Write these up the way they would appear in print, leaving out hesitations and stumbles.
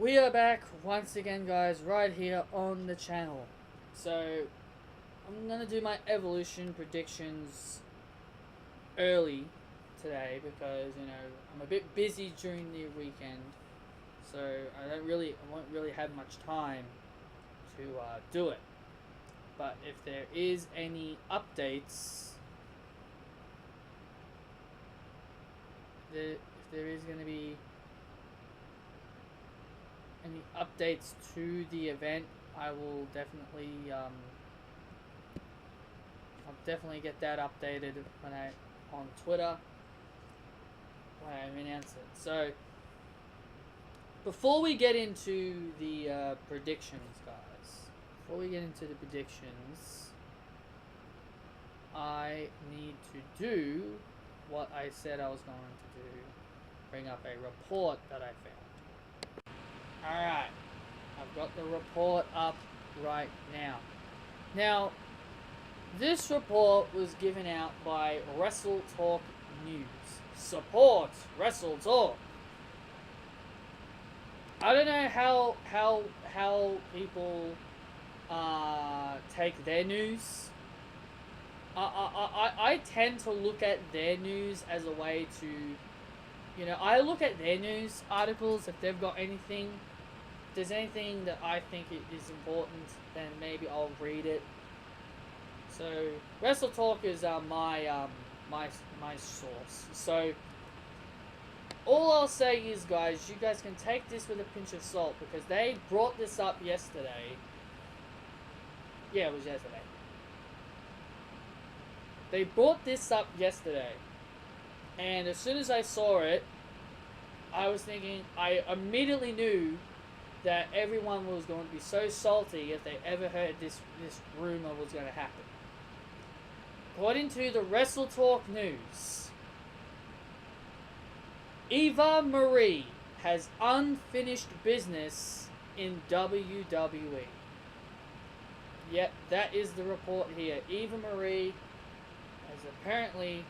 We are back once again, guys, right here on the channel. So, I'm gonna do my evolution predictions early today because, I'm a bit busy during the weekend. So, I won't really have much time to do it. But if there is any updates, if there is going to be any updates to the event, I will definitely I'll definitely get that updated on Twitter when I announce it. So before we get into the predictions, I need to do what I said I was going to do. Bring up a report that I found. Alright, I've got the report up right now. Now, this report was given out by Wrestle Talk News. Support Wrestle Talk. I don't know how people take their news. I tend to look at their news as a way to, I look at their news articles if they've got anything. If there's anything that I think is important, then maybe I'll read it. So Wrestle Talk is my source. So all I'll say is, guys, you guys can take this with a pinch of salt because they brought this up yesterday. Yeah, it was yesterday. They brought this up yesterday, and as soon as I saw it, I was thinking, I immediately knew that everyone was going to be so salty if they ever heard this rumor was going to happen. According to the Wrestle Talk News, Eva Marie has unfinished business in WWE. Yep, that is the report here. Eva Marie has apparently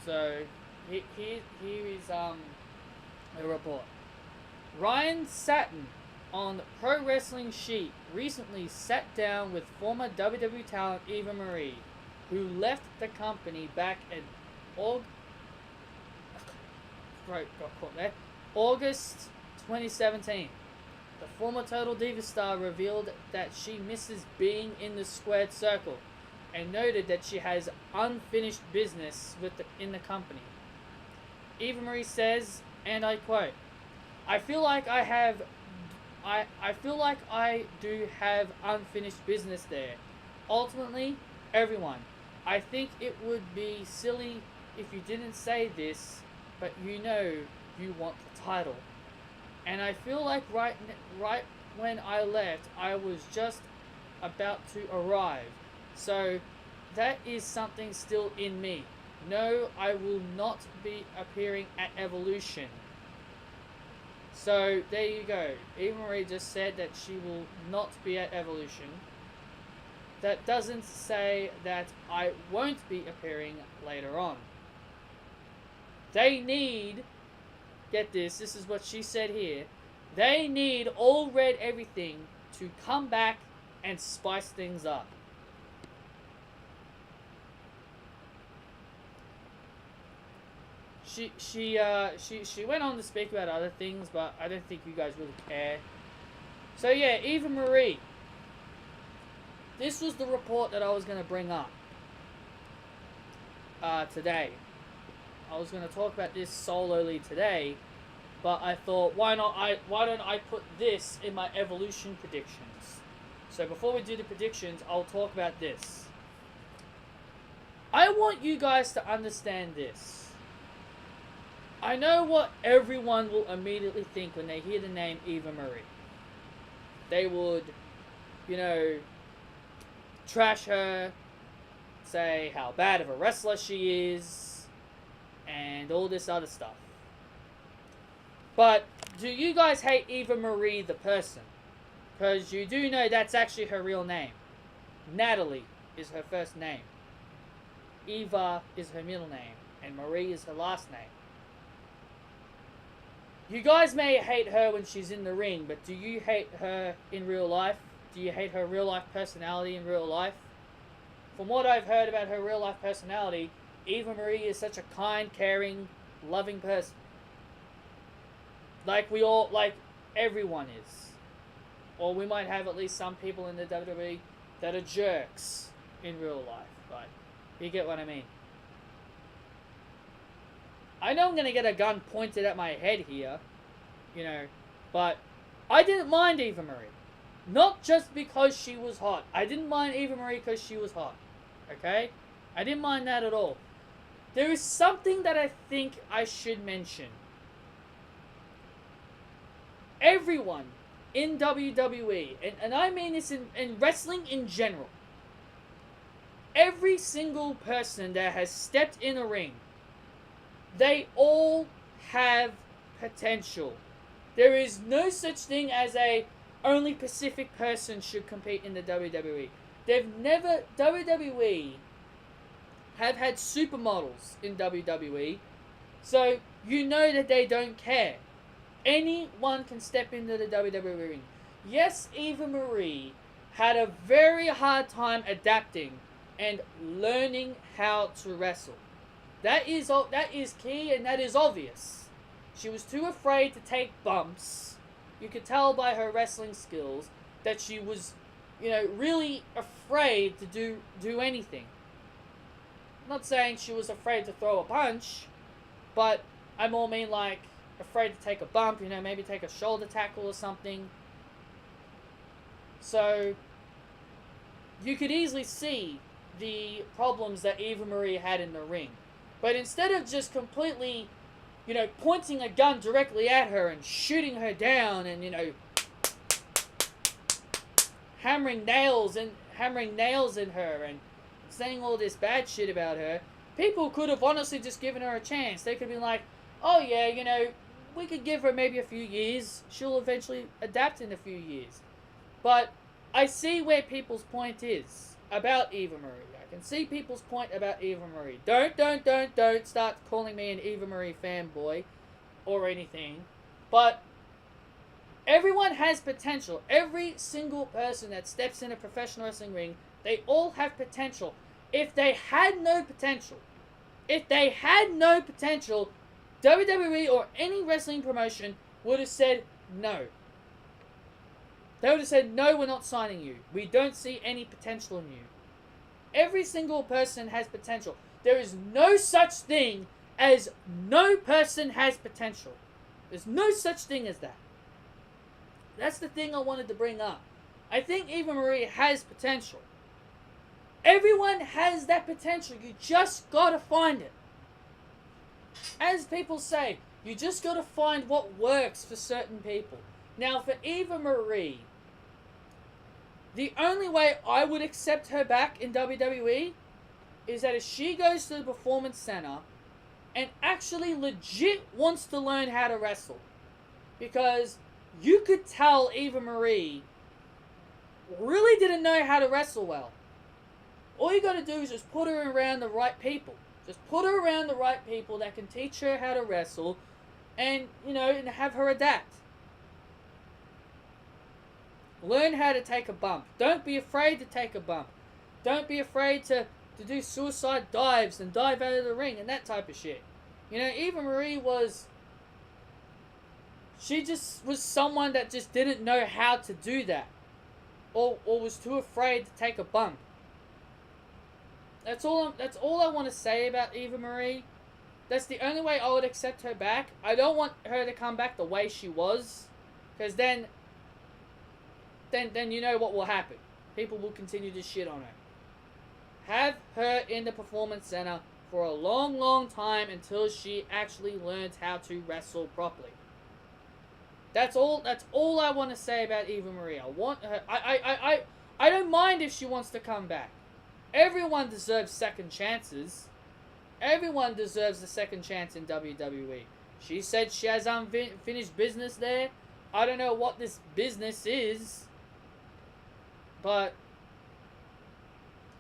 so here is a report. Ryan Satin on Pro Wrestling Sheet recently sat down with former WWE talent Eva Marie, who left the company back in August 2017. The former Total Diva star revealed that she misses being in the squared circle and noted that she has unfinished business in the company. Eva Marie says, and I quote, I feel like I do have unfinished business there. Ultimately, everyone, I think it would be silly if you didn't say this, but you want the title. And I feel like right when I left, I was just about to arrive. So that is something still in me. No, I will not be appearing at Evolution. So there you go. Eva Marie just said that she will not be at Evolution. That doesn't say that I won't be appearing later on. They need, get this is what she said here, they need All Red Everything to come back and spice things up. She went on to speak about other things, but I don't think you guys really care. So yeah, Eva Marie. This was the report that I was going to bring up today. I was going to talk about this solely today, but I thought, why don't I put this in my evolution predictions? So before we do the predictions, I'll talk about this. I want you guys to understand this. I know what everyone will immediately think when they hear the name Eva Marie. They would, trash her, say how bad of a wrestler she is, and all this other stuff. But do you guys hate Eva Marie the person? Because you do know that's actually her real name. Natalie is her first name. Eva is her middle name. And Marie is her last name. You guys may hate her when she's in the ring, but do you hate her in real life? Do you hate her real life personality in real life? From what I've heard about her real life personality, Eva Marie is such a kind, caring, loving person. Like everyone is. Or we might have at least some people in the WWE that are jerks in real life. But you get what I mean. I know I'm going to get a gun pointed at my head here, but I didn't mind Eva Marie. Not just because she was hot. I didn't mind Eva Marie because she was hot. Okay? I didn't mind that at all. There is something that I think I should mention. Everyone in WWE, and I mean this in wrestling in general, every single person that has stepped in a ring, they all have potential. There is no such thing as only Pacific person should compete in the WWE. WWE have had supermodels in WWE, so you know that they don't care. Anyone can step into the WWE ring. Yes, Eva Marie had a very hard time adapting and learning how to wrestle. That is key and that is obvious. She was too afraid to take bumps. You could tell by her wrestling skills that she was, really afraid to do anything. I'm not saying she was afraid to throw a punch, but I more mean like afraid to take a bump, maybe take a shoulder tackle or something. So you could easily see the problems that Eva Marie had in the ring. But instead of just completely, pointing a gun directly at her and shooting her down and, hammering nails in her and saying all this bad shit about her, people could have honestly just given her a chance. They could have been like, oh yeah, we could give her maybe a few years. She'll eventually adapt in a few years. But I see where people's point is about Eva Marie. I can see people's point about Eva Marie. Don't start calling me an Eva Marie fanboy or anything. But everyone has potential. Every single person that steps in a professional wrestling ring, they all have potential. If they had no potential, WWE or any wrestling promotion would have said no. They would have said, no, we're not signing you. We don't see any potential in you. Every single person has potential. There is no such thing as no person has potential. There's no such thing as that. That's the thing I wanted to bring up. I think Eva Marie has potential. Everyone has that potential. You just gotta find it. As people say, you just gotta find what works for certain people. Now, for Eva Marie, the only way I would accept her back in WWE is that if she goes to the Performance Center and actually legit wants to learn how to wrestle. Because you could tell Eva Marie really didn't know how to wrestle well. All you gotta do is just put her around the right people. Just put her around the right people that can teach her how to wrestle and, and have her adapt. Learn how to take a bump. Don't be afraid to take a bump. Don't be afraid to do suicide dives and dive out of the ring and that type of shit. Eva Marie she just was someone that just didn't know how to do that. Or was too afraid to take a bump. That's all I want to say about Eva Marie. That's the only way I would accept her back. I don't want her to come back the way she was. Because then you know what will happen. People will continue to shit on her. Have her in the Performance Center for a long, long time until she actually learns how to wrestle properly. That's all I want to say about Eva Marie. I want her. I don't mind if she wants to come back. Everyone deserves second chances. Everyone deserves a second chance in WWE. She said she has unfinished business there. I don't know what this business is. But,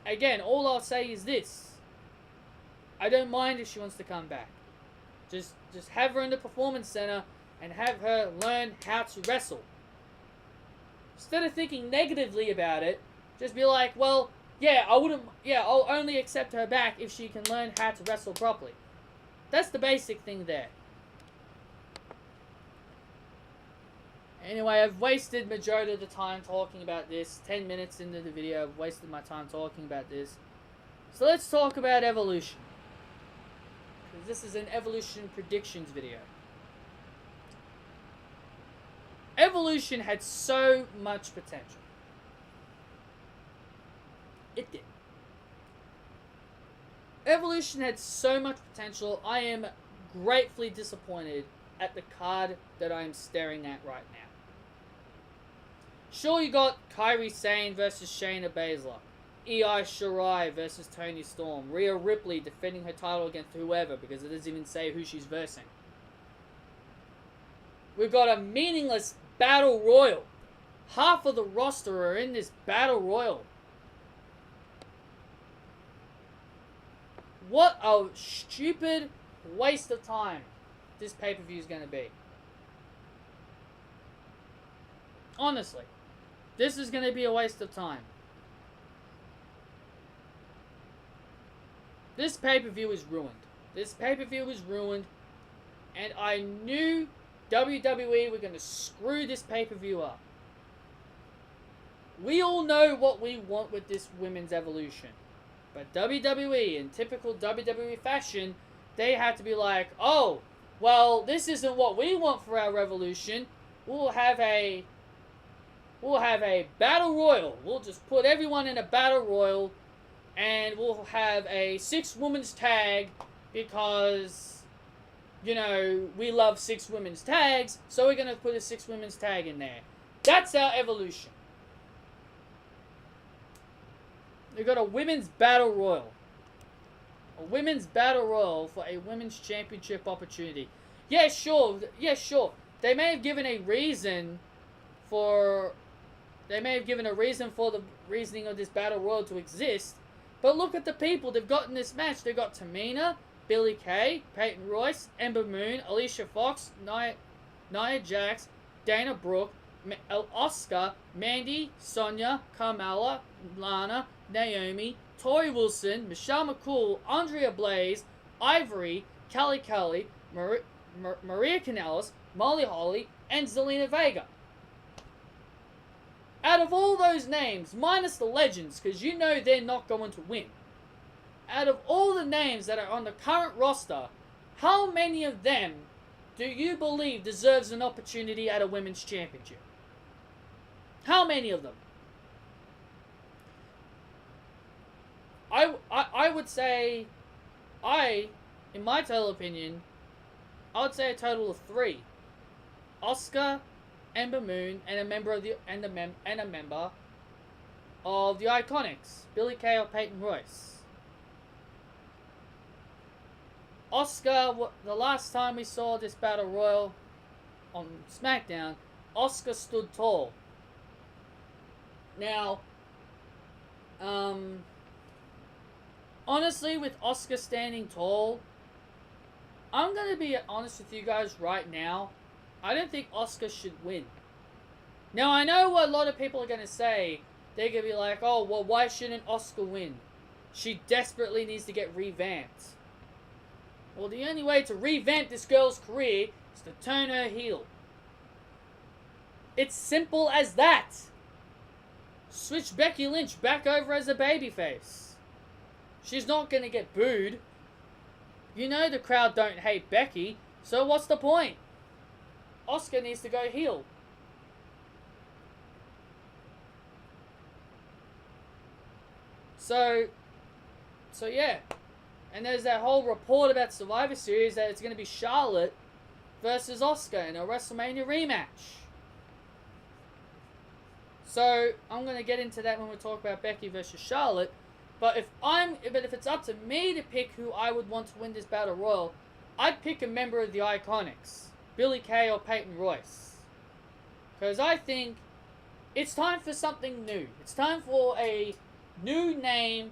again, all I'll say is this. I don't mind if she wants to come back. Just have her in the Performance Center and have her learn how to wrestle. Instead of thinking negatively about it, just be like, well, I'll only accept her back if she can learn how to wrestle properly. That's the basic thing there. Anyway, I've wasted majority of the time talking about this. 10 minutes into the video, I've wasted my time talking about this. So let's talk about Evolution. Because this is an Evolution predictions video. Evolution had so much potential. It did. Evolution had so much potential. I am gratefully disappointed at the card that I am staring at right now. Sure, you got Kairi Sane versus Shayna Baszler, Io Shirai versus Toni Storm, Rhea Ripley defending her title against whoever because it doesn't even say who she's versing. We've got a meaningless battle royal. Half of the roster are in this battle royal. What a stupid waste of time this pay-per-view is going to be. Honestly, this is going to be a waste of time. This pay-per-view is ruined. This pay-per-view is ruined. And I knew WWE were going to screw this pay-per-view up. We all know what we want with this Women's Evolution. But WWE, in typical WWE fashion, they had to be like, oh, well, this isn't what we want for our Revolution. We'll have a battle royal. We'll just put everyone in a battle royal, and we'll have a 6-women's tag because, you know, we love 6 women's tags, so we're going to put a 6-women's tag in there. That's our Evolution. We've got a women's battle royal. A women's battle royal for a women's championship opportunity. Yeah, sure. Yeah, sure. They may have given a reason for... They may have given a reason for the reasoning of this battle royal to exist. But look at the people they've got in this match. They've got Tamina, Billie Kay, Peyton Royce, Ember Moon, Alicia Fox, Nia Jax, Dana Brooke, Asuka, Mandy, Sonya, Carmella, Lana, Naomi, Tori Wilson, Michelle McCool, Andrea Blaze, Ivory, Kelly Kelly, Maria Kanellis, Molly Holly, and Zelina Vega. Out of all those names, minus the legends, because you know they're not going to win. Out of all the names that are on the current roster, how many of them do you believe deserves an opportunity at a women's championship? How many of them? I would say, in my total opinion, I would say a total of 3. Asuka, Ember Moon, and a member of the member of the Iconics, Billie Kay or Peyton Royce. Asuka, the last time we saw this battle royal on SmackDown, Asuka stood tall. Now, honestly, with Asuka standing tall, I'm going to be honest with you guys right now. I don't think Asuka should win. Now, I know what a lot of people are going to say. They're going to be like, oh, well, why shouldn't Asuka win? She desperately needs to get revamped. Well, the only way to revamp this girl's career is to turn her heel. It's simple as that. Switch Becky Lynch back over as a babyface. She's not going to get booed. You know the crowd don't hate Becky, so what's the point? Asuka needs to go heel. So yeah. And there's that whole report about Survivor Series that it's going to be Charlotte versus Asuka in a WrestleMania rematch. So I'm going to get into that when we talk about Becky versus Charlotte. But if it's up to me to pick who I would want to win this battle royal, I'd pick a member of the Iconics, Billy Kay or Peyton Royce. Because I think it's time for something new. It's time for a new name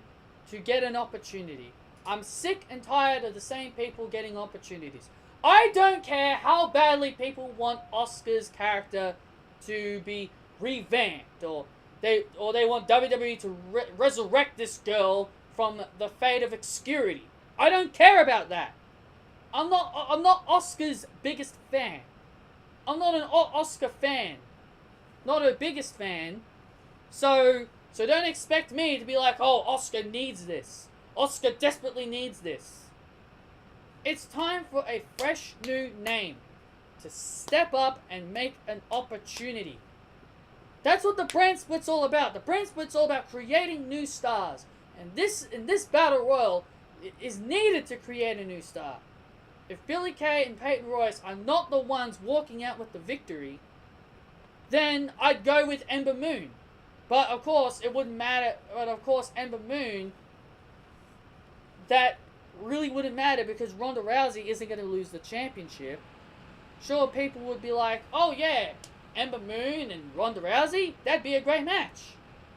to get an opportunity. I'm sick and tired of the same people getting opportunities. I don't care how badly people want Asuka's character to be revamped, or they want WWE to resurrect this girl from the fate of obscurity. I don't care about that. I'm not Asuka's biggest fan. I'm not an Asuka fan. Not her biggest fan. So don't expect me to be like, oh, Asuka needs this. Asuka desperately needs this. It's time for a fresh new name to step up and make an opportunity. That's what the brand split's all about. The brand split's all about creating new stars. And this Battle Royal is needed to create a new star. If Billy Kay and Peyton Royce are not the ones walking out with the victory, then I'd go with Ember Moon. But of course, it wouldn't matter. But of course, Ember Moon, that really wouldn't matter because Ronda Rousey isn't going to lose the championship. Sure, people would be like, oh yeah, Ember Moon and Ronda Rousey, that'd be a great match.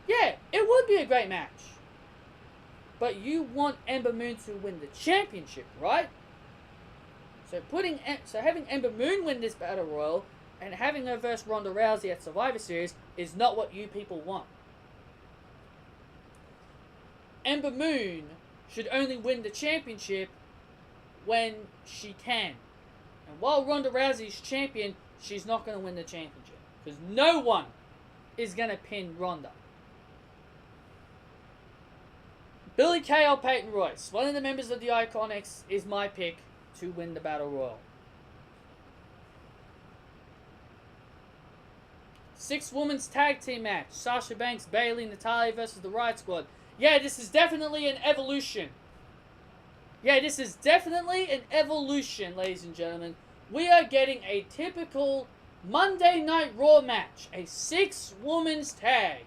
Yeah, it would be a great match. But you want Ember Moon to win the championship, right? So having Ember Moon win this Battle Royal and having her versus Ronda Rousey at Survivor Series is not what you people want. Ember Moon should only win the championship when she can. And while Ronda Rousey's champion, she's not going to win the championship. Because no one is going to pin Ronda. Billy Kay or Peyton Royce, one of the members of the Iconics, is my pick to win the Battle Royal. 6 women's tag team match. Sasha Banks, Bayley, Natalya versus the Riot Squad. Yeah, this is definitely an evolution. Yeah, this is definitely an evolution, ladies and gentlemen. We are getting a typical Monday Night Raw match. A 6 women's tag.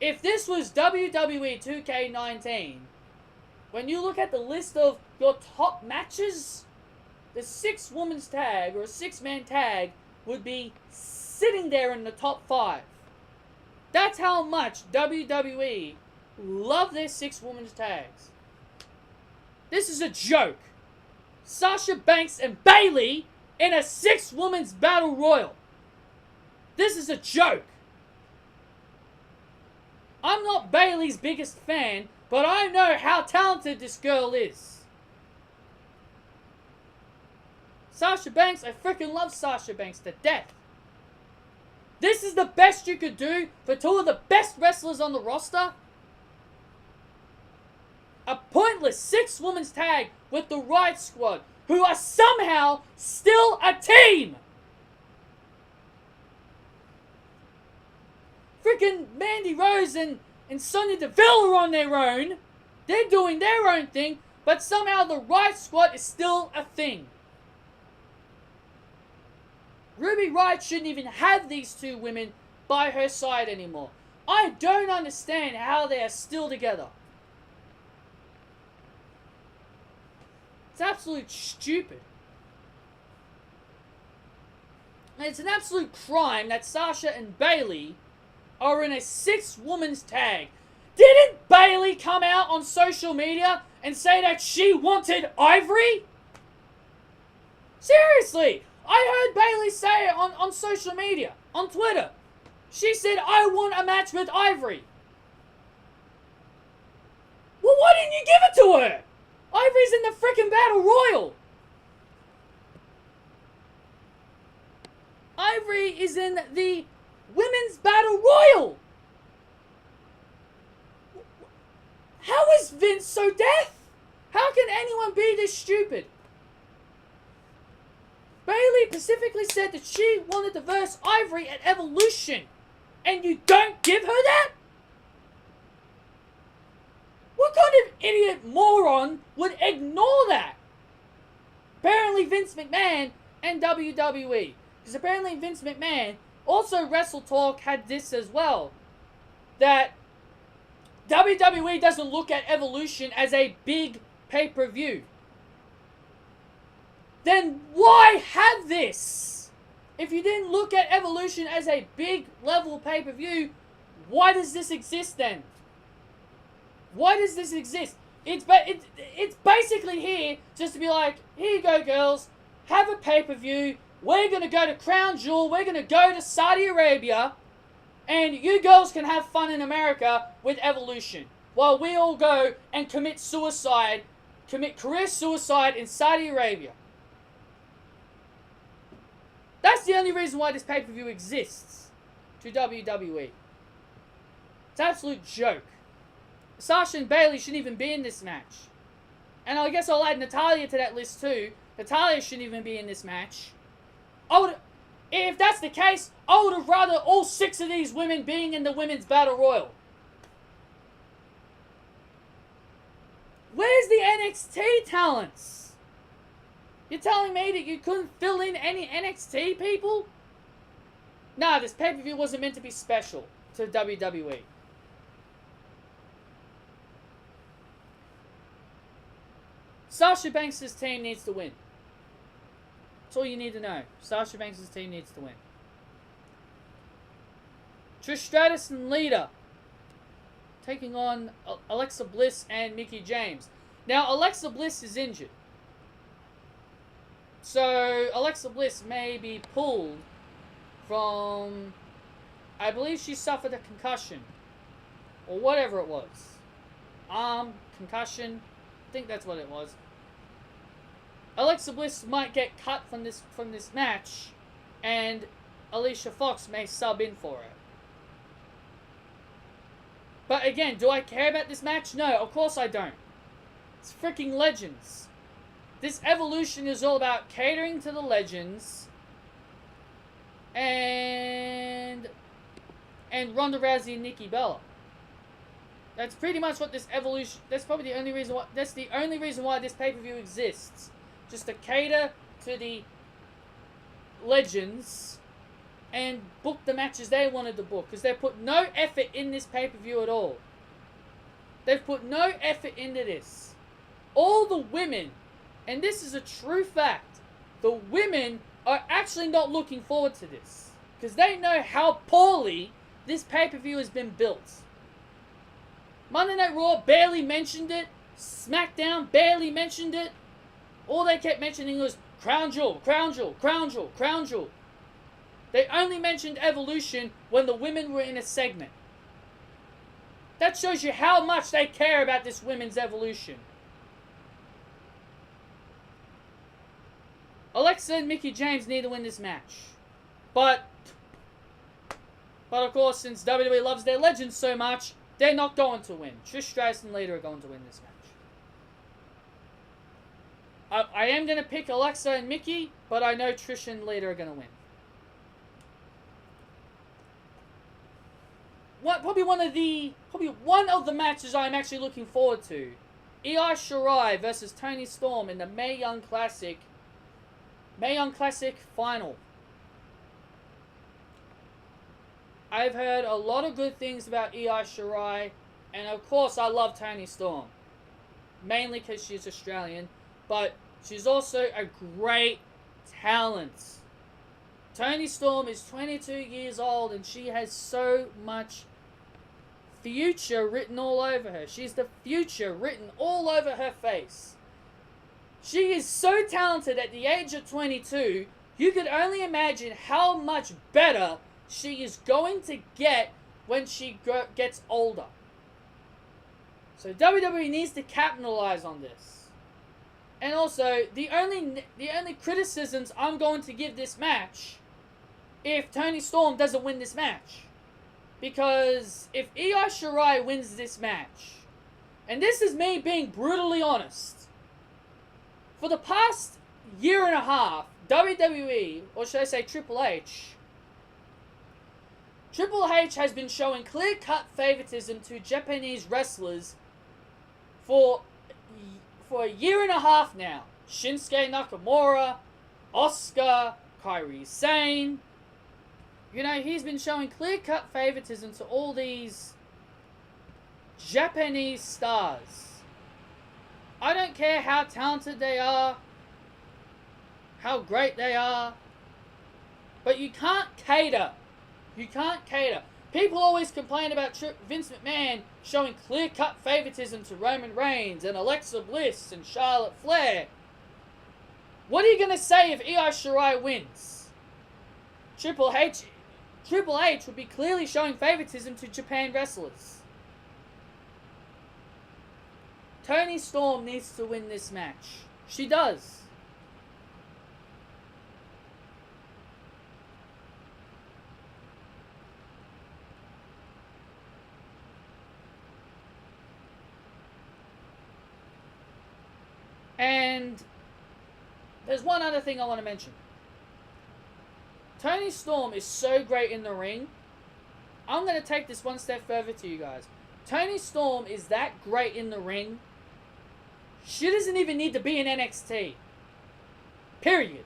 If this was WWE 2K19, when you look at the list of your top matches, the 6 women's tag or a 6-man tag would be sitting there in the top 5. That's how much WWE love their 6 women's tags. This is a joke. Sasha Banks and Bayley in a 6 women's battle royal. This is a joke. I'm not Bayley's biggest fan, but I know how talented this girl is. Sasha Banks, I freaking love Sasha Banks to death. This is the best you could do for 2 of the best wrestlers on the roster? A pointless 6 women's tag with the Riot Squad, who are somehow still a team! Freaking Mandy Rose and Sonya Deville are on their own. They're doing their own thing, but somehow the Riot Squad is still a thing. Ruby Riott shouldn't even have these 2 women by her side anymore. I don't understand how they are still together. It's absolute stupid. And it's an absolute crime that Sasha and Bayley are in a 6 women's tag. Didn't Bayley come out on social media and say that she wanted Ivory? Seriously, I heard Bayley say it on social media, on Twitter. She said, I want a match with Ivory. Well, why didn't you give it to her? Ivory's in the frickin' Battle Royal. Ivory is in the Women's Battle Royal. How is Vince so deaf? How can anyone be this stupid? Bayley specifically said that she wanted to verse Ivory at Evolution. And you don't give her that? What kind of idiot moron would ignore that? Apparently Vince McMahon and WWE. Because apparently Vince McMahon, also Wrestle Talk had this as well. That WWE doesn't look at Evolution as a big pay-per-view. then why have this? If you didn't look at Evolution as a big level pay-per-view, why does this exist then? Why does this exist? It's basically here just to be like, here you go, girls, have a pay-per-view. We're going to go to Crown Jewel. We're going to go to Saudi Arabia. And you girls can have fun in America with Evolution. While we all go and commit career suicide in Saudi Arabia. That's the only reason why this pay-per-view exists to WWE. It's an absolute joke. Sasha and Bayley shouldn't even be in this match. And I guess I'll add Natalya to that list too. Natalya shouldn't even be in this match. If that's the case, I would have rather all 6 of these women being in the Women's Battle Royal. Where's the NXT talents? You're telling me that you couldn't fill in any NXT people? Nah, this pay-per-view wasn't meant to be special to WWE. Sasha Banks' team needs to win. That's all you need to know. Sasha Banks' team needs to win. Trish Stratus and Lita taking on Alexa Bliss and Mickie James. Now, Alexa Bliss is injured. So, Alexa Bliss may be pulled from... I believe she suffered a concussion. Or whatever it was. Concussion. I think that's what it was. Alexa Bliss might get cut from this match, and Alicia Fox may sub in for her. But again, do I care about this match? No, of course I don't. It's freaking legends. This Evolution is all about catering to the legends and Ronda Rousey and Nikki Bella. That's pretty much what this Evolution. That's probably the only reason why. That's the only reason why this pay-per-view exists. Just to cater to the legends and book the matches they wanted to book. Because they put no effort in this pay-per-view at all. They've put no effort into this. All the women, and this is a true fact, the women are actually not looking forward to this. Because they know how poorly this pay-per-view has been built. Monday Night Raw barely mentioned it. SmackDown barely mentioned it. All they kept mentioning was Crown Jewel, Crown Jewel, Crown Jewel, Crown Jewel. They only mentioned Evolution when the women were in a segment. That shows you how much they care about this women's Evolution. Alexa and Mickie James need to win this match. But of course, since WWE loves their legends so much, they're not going to win. Trish Stratus and Lita are going to win this match. I am going to pick Alexa and Mickie, but I know Trish and Lita are going to win. Probably one of the matches I'm actually looking forward to. Io Shirai versus Toni Storm in the Mae Young Classic final. I've heard a lot of good things about Io Shirai, and of course I love Toni Storm. Mainly because she's Australian, but she's also a great talent. Toni Storm is 22 years old and she has so much future written all over her. She's the future written all over her face. She is so talented at the age of 22, you could only imagine how much better she is going to get when she gets older. So WWE needs to capitalize on this. And also, the only criticisms I'm going to give this match, if Toni Storm doesn't win this match. Because if Io Shirai wins this match, and this is me being brutally honest, for the past year and a half, WWE, or should I say Triple H has been showing clear-cut favoritism to Japanese wrestlers for a year and a half now. Shinsuke Nakamura, Asuka, Kairi Sane. You know, he's been showing clear-cut favoritism to all these Japanese stars. I don't care how talented they are. how great they are. But you can't cater. You can't cater. People always complain about Vince McMahon showing clear-cut favoritism to Roman Reigns and Alexa Bliss and Charlotte Flair. What are you going to say if Io Shirai wins? Triple H would be clearly showing favoritism to Japan wrestlers. Toni Storm needs to win this match. She does. And there's one other thing I want to mention. Toni Storm is so great in the ring. I'm going to take this one step further to you guys. Toni Storm is that great in the ring. She doesn't even need to be in NXT. Period.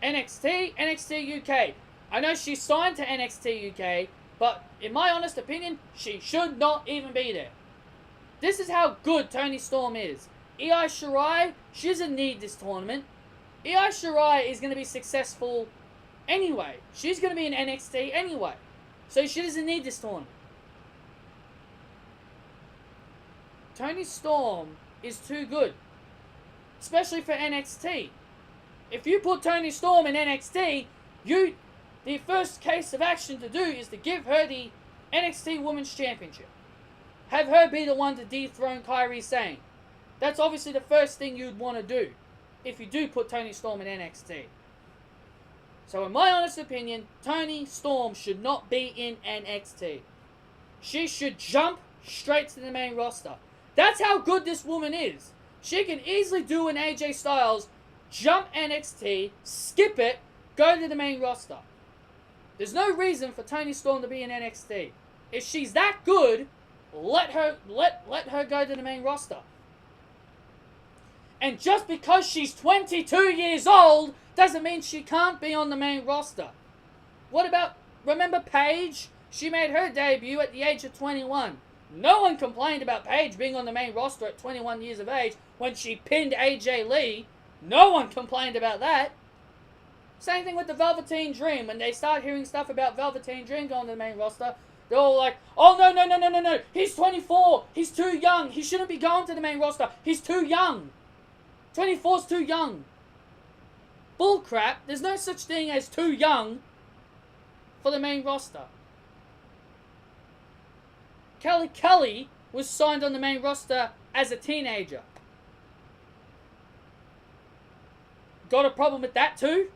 NXT UK. I know she's signed to NXT UK, but in my honest opinion, she should not even be there. This is how good Toni Storm is. Io Shirai, she doesn't need this tournament. Io Shirai is going to be successful anyway. She's going to be in NXT anyway. So she doesn't need this tournament. Toni Storm is too good. Especially for NXT. If you put Toni Storm in NXT, the first case of action to do is to give her the NXT Women's Championship. Have her be the one to dethrone Kairi Sane. That's obviously the first thing you'd want to do if you do put Toni Storm in NXT. So in my honest opinion, Toni Storm should not be in NXT. She should jump straight to the main roster. That's how good this woman is. She can easily do an AJ Styles, jump NXT, skip it, go to the main roster. There's no reason for Toni Storm to be in NXT. If she's that good, let her go to the main roster. And just because she's 22 years old doesn't mean she can't be on the main roster. What about, remember Paige? She made her debut at the age of 21. No one complained about Paige being on the main roster at 21 years of age when she pinned AJ Lee. No one complained about that. Same thing with the Velveteen Dream. When they start hearing stuff about Velveteen Dream going to the main roster, they're all like, oh, no. He's 24. He's too young. He shouldn't be going to the main roster. He's too young. 24's too young. Bullcrap. There's no such thing as too young for the main roster. Kelly was signed on the main roster as a teenager. Got a problem with that too?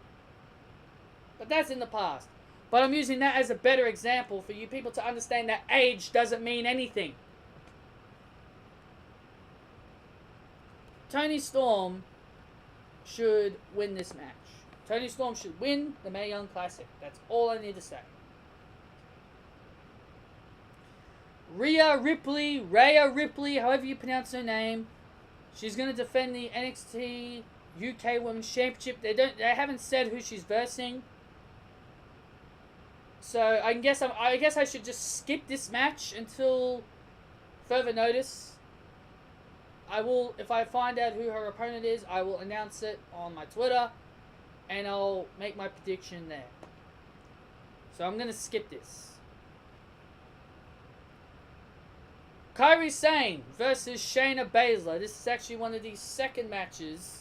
But that's in the past. But I'm using that as a better example for you people to understand that age doesn't mean anything. Toni Storm should win this match. Toni Storm should win the Mae Young Classic. That's all I need to say. Rhea Ripley, however you pronounce her name. She's going to defend the NXT UK Women's Championship. They haven't said who she's versing. So I guess I should just skip this match until further notice. I will, if I find out who her opponent is, I will announce it on my Twitter, and I'll make my prediction there. So I'm going to skip this. Kairi Sane versus Shayna Baszler. This is actually one of the second matches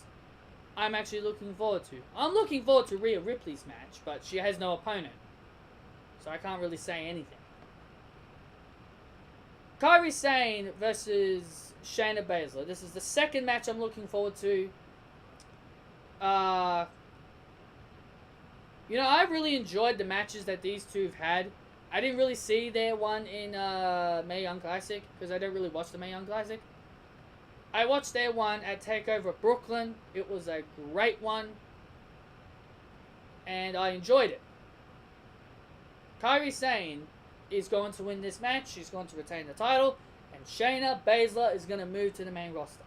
I'm actually looking forward to. I'm looking forward to Rhea Ripley's match, but she has no opponent. So I can't really say anything. Kairi Sane versus Shayna Baszler. This is the second match I'm looking forward to. You know, I really enjoyed the matches that these two have had. I didn't really see their one in Mae Young Classic because I don't really watch the Mae Young Classic. I watched their one at TakeOver Brooklyn. It was a great one. And I enjoyed it. Kairi Sane is going to win this match. She's going to retain the title. And Shayna Baszler is going to move to the main roster.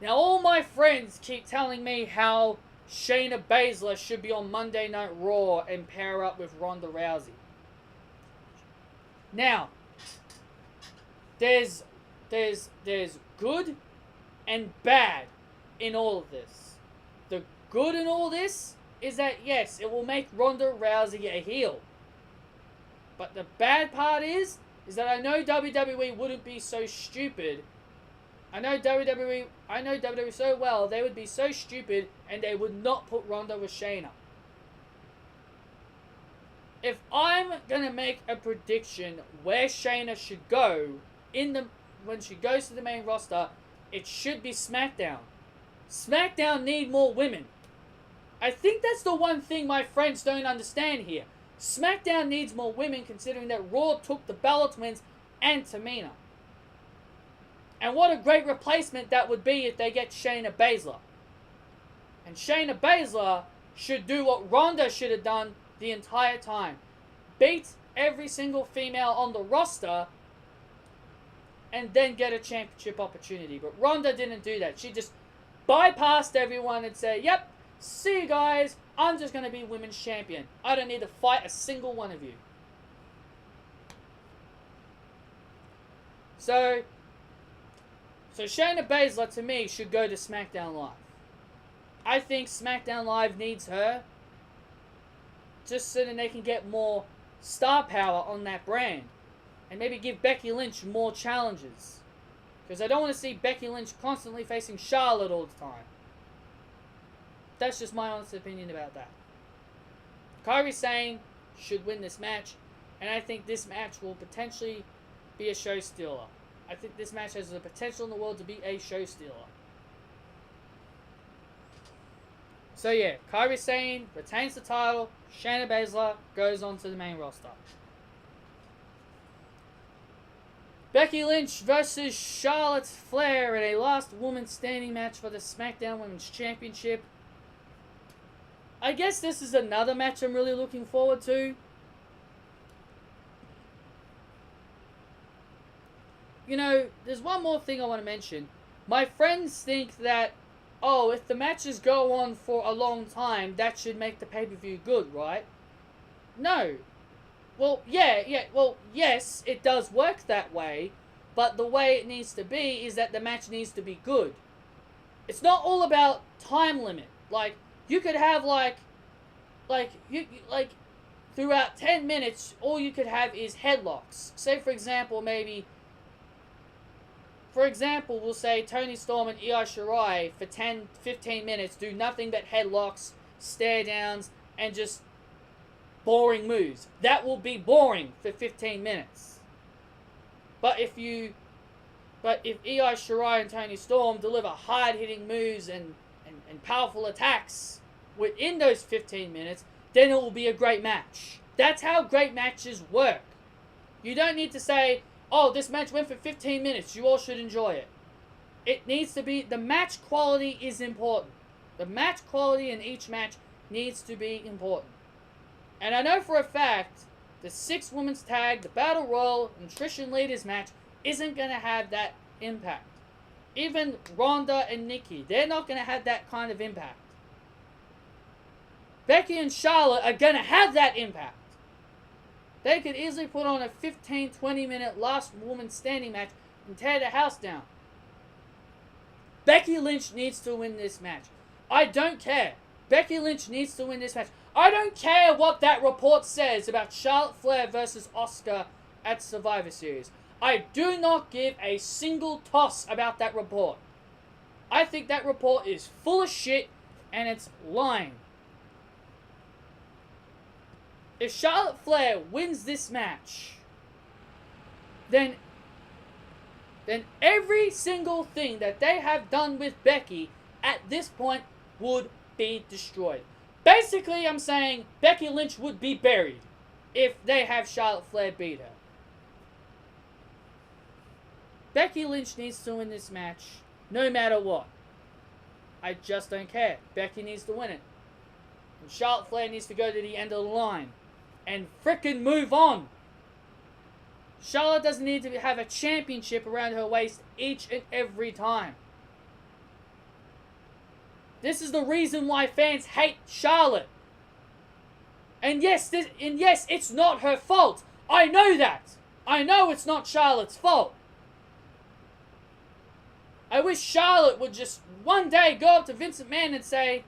Now, all my friends keep telling me how Shayna Baszler should be on Monday Night Raw and pair up with Ronda Rousey. Now, there's good and bad in all of this. good in all this is that, yes, it will make Ronda Rousey a heel. But the bad part is that I know WWE wouldn't be so stupid. I know WWE so well, they would be so stupid and they would not put Ronda with Shayna. If I'm gonna make a prediction where Shayna should go when she goes to the main roster, it should be SmackDown. SmackDown need more women. I think that's the one thing my friends don't understand here. SmackDown needs more women, considering that Raw took the Bella Twins and Tamina. And what a great replacement that would be if they get Shayna Baszler. And Shayna Baszler should do what Ronda should have done the entire time. Beat every single female on the roster and then get a championship opportunity. But Ronda didn't do that. She just bypassed everyone and said, yep, see you guys, I'm just going to be women's champion. I don't need to fight a single one of you. So Shayna Baszler, to me, should go to SmackDown Live. I think SmackDown Live needs her just so that they can get more star power on that brand. And maybe give Becky Lynch more challenges. Because I don't want to see Becky Lynch constantly facing Charlotte all the time. That's just my honest opinion about that. Kairi Sane should win this match. And I think this match will potentially be a show stealer. I think this match has the potential in the world to be a show stealer. So yeah, Kairi Sane retains the title. Shayna Baszler goes on to the main roster. Becky Lynch versus Charlotte Flair in a last woman standing match for the SmackDown Women's Championship. I guess this is another match I'm really looking forward to. You know, there's one more thing I want to mention. My friends think that, oh, if the matches go on for a long time, that should make the pay-per-view good, right? No. Well, yes, it does work that way, but the way it needs to be is that the match needs to be good. It's not all about time limit. Like, you could have, throughout 10 minutes, all you could have is headlocks. Say, for example, we'll say Toni Storm and Io Shirai for 10-15 minutes do nothing but headlocks, stare downs, and just boring moves. That will be boring for 15 minutes. But if Io Shirai and Toni Storm deliver hard-hitting moves and powerful attacks within those 15 minutes, then it will be a great match. That's how great matches work. You don't need to say, oh, this match went for 15 minutes, you all should enjoy it. It needs to be, the match quality is important. The match quality in each match needs to be important. And I know for a fact, the 6 women's tag, the Battle Royal, Nutrition Leaders match isn't going to have that impact. Even Ronda and Nikki, they're not going to have that kind of impact. Becky and Charlotte are going to have that impact. They could easily put on a 15-20 minute last woman standing match and tear the house down. Becky Lynch needs to win this match. I don't care. Becky Lynch needs to win this match. I don't care what that report says about Charlotte Flair versus Asuka at Survivor Series. I do not give a single toss about that report. I think that report is full of shit and it's lying. If Charlotte Flair wins this match, then every single thing that they have done with Becky at this point would be destroyed. Basically, I'm saying Becky Lynch would be buried if they have Charlotte Flair beat her. Becky Lynch needs to win this match no matter what. I just don't care. Becky needs to win it. And Charlotte Flair needs to go to the end of the line and frickin' move on. Charlotte doesn't need to have a championship around her waist each and every time. This is the reason why fans hate Charlotte. And yes, it's not her fault. I know that. I know it's not Charlotte's fault. I wish Charlotte would just one day go up to Vince McMahon and say,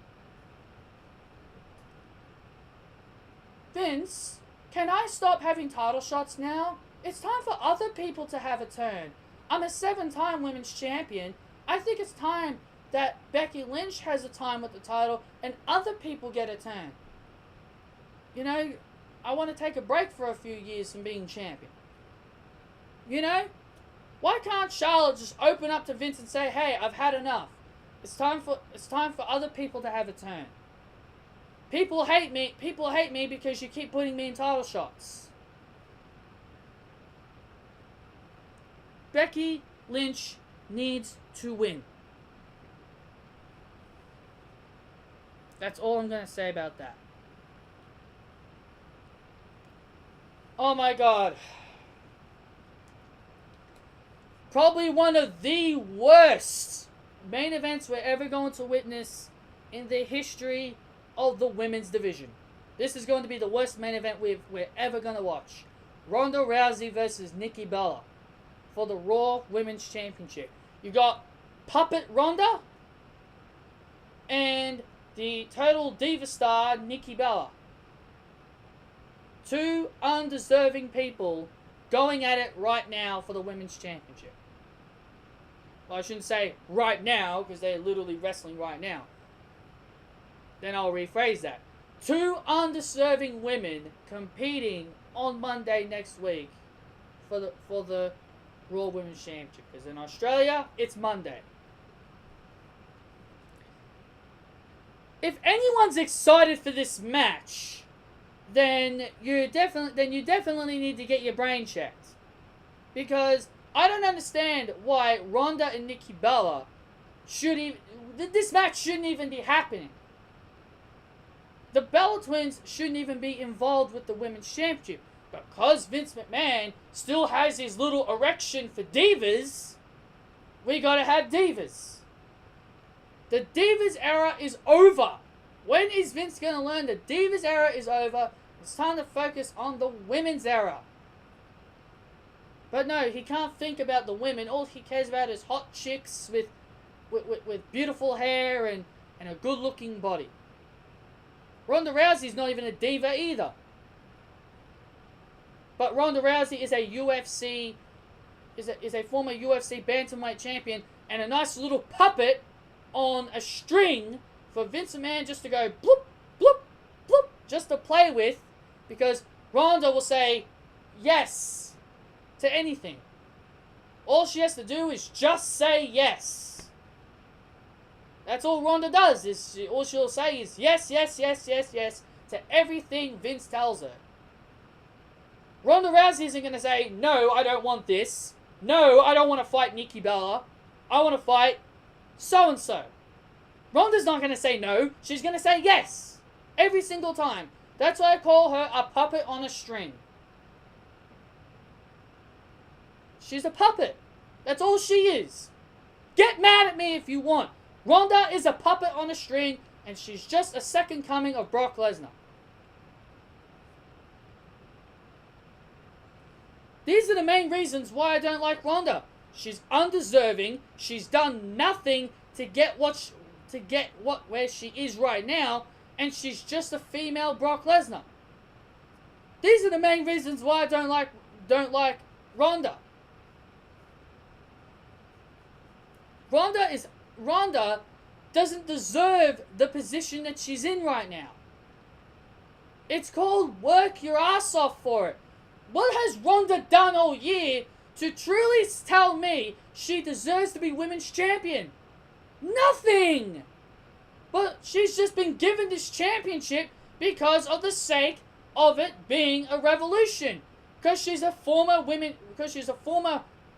Vince, can I stop having title shots now? It's time for other people to have a turn. I'm a 7-time women's champion. I think it's time that Becky Lynch has a time with the title and other people get a turn. You know, I want to take a break for a few years from being champion. You know? Why can't Charlotte just open up to Vince and say, hey, I've had enough. It's time for other people to have a turn. People hate me because you keep putting me in title shots. Becky Lynch needs to win. That's all I'm going to say about that. Oh my god. Probably one of the worst main events we're ever going to witness in the history of the women's division. This is going to be the worst main event we're ever going to watch. Ronda Rousey versus Nikki Bella for the Raw Women's Championship. You got Puppet Ronda and the total diva star Nikki Bella. Two undeserving people going at it right now for the Women's Championship. Well, I shouldn't say right now because they're literally wrestling right now. Then I'll rephrase that. Two undeserving women competing on Monday next week for the Raw Women's Championship. Because in Australia, it's Monday. If anyone's excited for this match, then you definitely need to get your brain checked. Because I don't understand why Ronda and Nikki Bella this match shouldn't even be happening. The Bella Twins shouldn't even be involved with the Women's Championship. Because Vince McMahon still has his little erection for divas, we gotta have divas. The divas era is over. When is Vince gonna learn the divas era is over? It's time to focus on the women's era. But no, he can't think about the women. All he cares about is hot chicks with beautiful hair and a good-looking body. Ronda Rousey's not even a diva either. But Ronda Rousey is a former UFC bantamweight champion and a nice little puppet on a string for Vince McMahon just to go bloop, bloop, bloop, just to play with, because Ronda will say yes to anything. All she has to do is just say yes. That's all Ronda does. All she'll say is yes, yes, yes, yes, yes to everything Vince tells her. Ronda Rousey isn't going to say, no, I don't want this. No, I don't want to fight Nikki Bella. I want to fight so-and-so. Ronda's not going to say no. She's going to say yes. Every single time. That's why I call her a puppet on a string. She's a puppet. That's all she is. Get mad at me if you want. Ronda is a puppet on a string, and she's just a second coming of Brock Lesnar. These are the main reasons why I don't like Ronda. She's undeserving. She's done nothing to get where she is right now, and she's just a female Brock Lesnar. These are the main reasons why I don't like Ronda. Ronda doesn't deserve the position that she's in right now. It's called work your ass off for it. What has Ronda done all year to truly tell me she deserves to be women's champion? Nothing! But she's just been given this championship because of the sake of it being a revolution. Because she's a former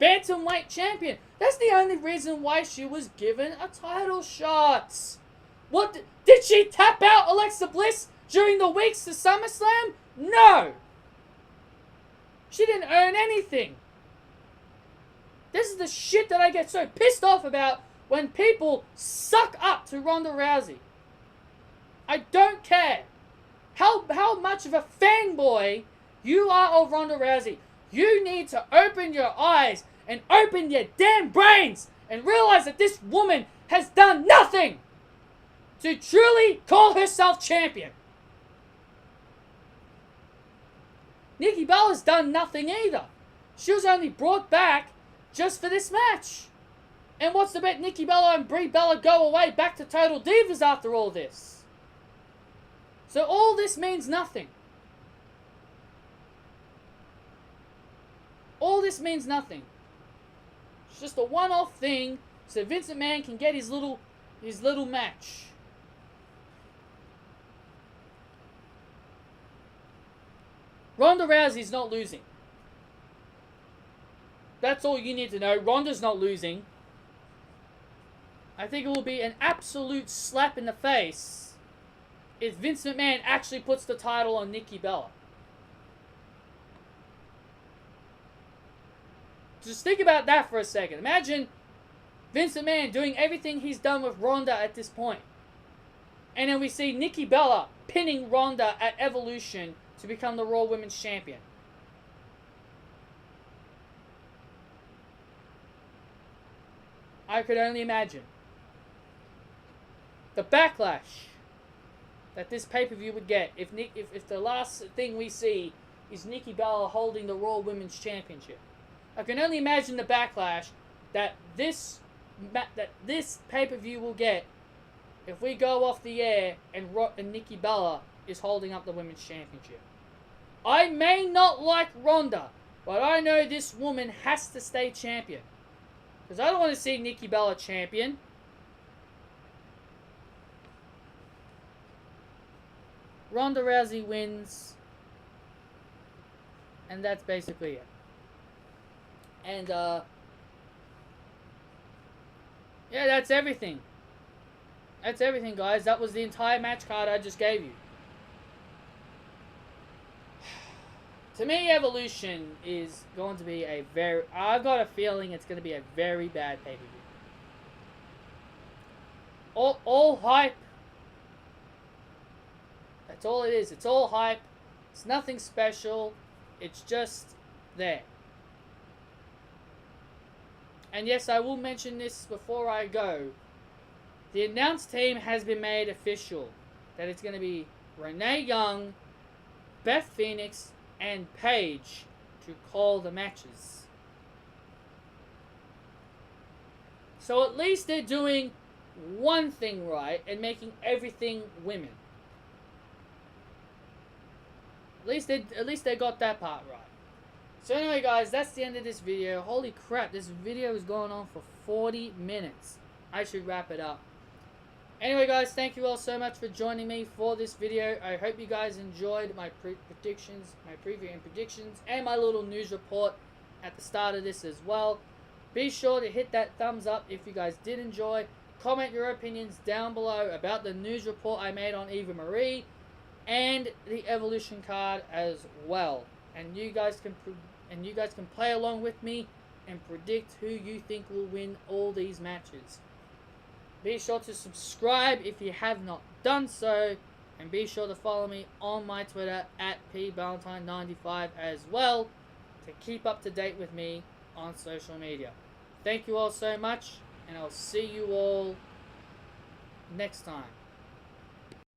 bantamweight champion. That's the only reason why she was given a title shot. What? Did she tap out Alexa Bliss during the weeks to SummerSlam? No! She didn't earn anything. This is the shit that I get so pissed off about when people suck up to Ronda Rousey. I don't care how much of a fanboy you are of Ronda Rousey. You need to open your eyes and open your damn brains and realize that this woman has done nothing to truly call herself champion. Nikki Bella's done nothing either. She was only brought back just for this match. And what's to bet Nikki Bella and Brie Bella go away back to Total Divas after all this? So all this means nothing. All this means nothing. It's just a one-off thing so Vince McMahon can get his little match. Ronda Rousey's not losing. That's all you need to know. Ronda's not losing. I think it will be an absolute slap in the face if Vince McMahon actually puts the title on Nikki Bella. Just think about that for a second. Imagine Vince McMahon doing everything he's done with Ronda at this point. And then we see Nikki Bella pinning Ronda at Evolution to become the Raw Women's Champion. I could only imagine the backlash that this pay-per-view would get if the last thing we see is Nikki Bella holding the Raw Women's Championship. I can only imagine the backlash that this pay-per-view will get if we go off the air and Nikki Bella is holding up the Women's Championship. I may not like Ronda, but I know this woman has to stay champion. Because I don't want to see Nikki Bella champion. Ronda Rousey wins. And that's basically it. And, yeah, that's everything. That's everything, guys. That was the entire match card I just gave you. To me, Evolution is going to be a very... I've got a feeling it's going to be a very bad pay-per-view. All hype. That's all it is. It's all hype. It's nothing special. It's just there. And yes, I will mention this before I go. The announce team has been made official. That it's going to be Renee Young, Beth Phoenix, and Paige to call the matches. So at least they're doing one thing right and making everything women. At least they got that part right. So anyway, guys, that's the end of this video. Holy crap, this video is going on for 40 minutes. I should wrap it up. Anyway, guys, thank you all so much for joining me for this video. I hope you guys enjoyed my predictions, my preview and predictions, and my little news report at the start of this as well. Be sure to hit that thumbs up if you guys did enjoy. Comment your opinions down below about the news report I made on Eva Marie and the Evolution card as well. And you guys can play along with me and predict who you think will win all these matches. Be sure to subscribe if you have not done so. And be sure to follow me on my Twitter at pvalentine95 as well to keep up to date with me on social media. Thank you all so much, and I'll see you all next time.